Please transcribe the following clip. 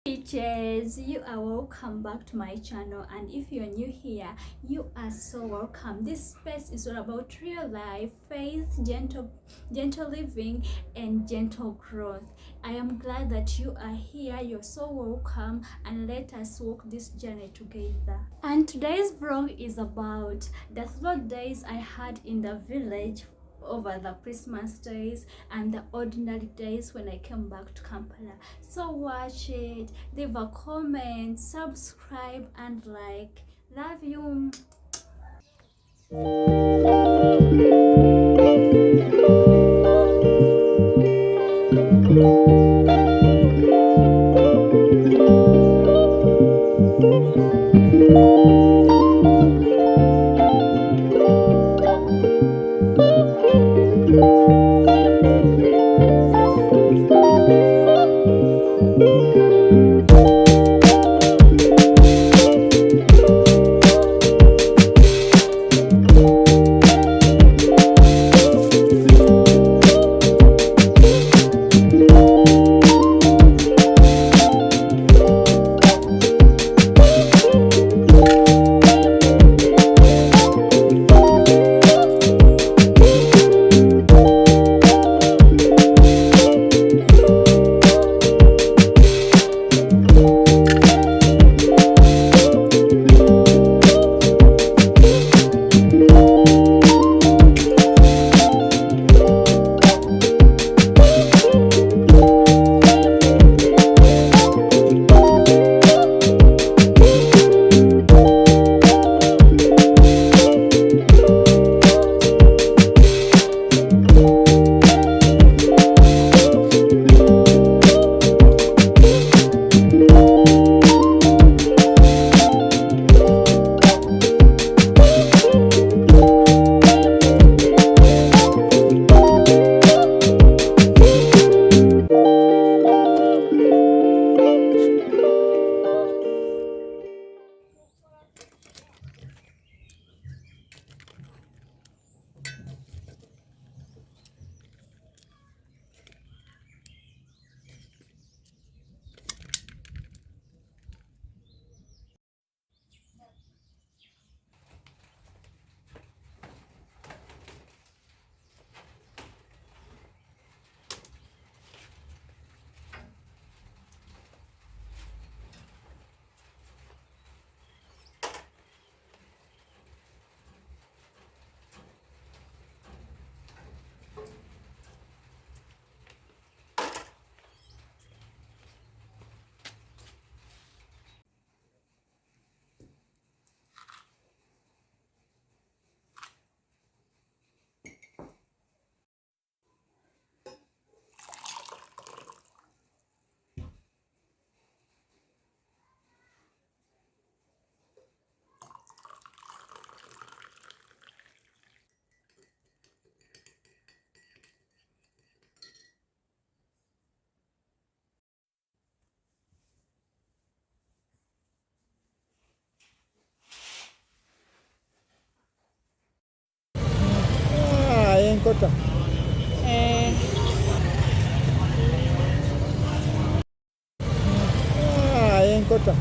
Teachers, you are welcome back to my channel, and if you're new here, you are so welcome. This space is all about real life, faith, gentle living, and gentle growth. I am glad that you are here. You're so welcome, and let us walk this journey together. And today's vlog is about the 3 days I had in the village over the Christmas days and the ordinary days when I came back to Kampala. So watch it, leave a comment, subscribe, and like. Love you. Enkota. Enkota.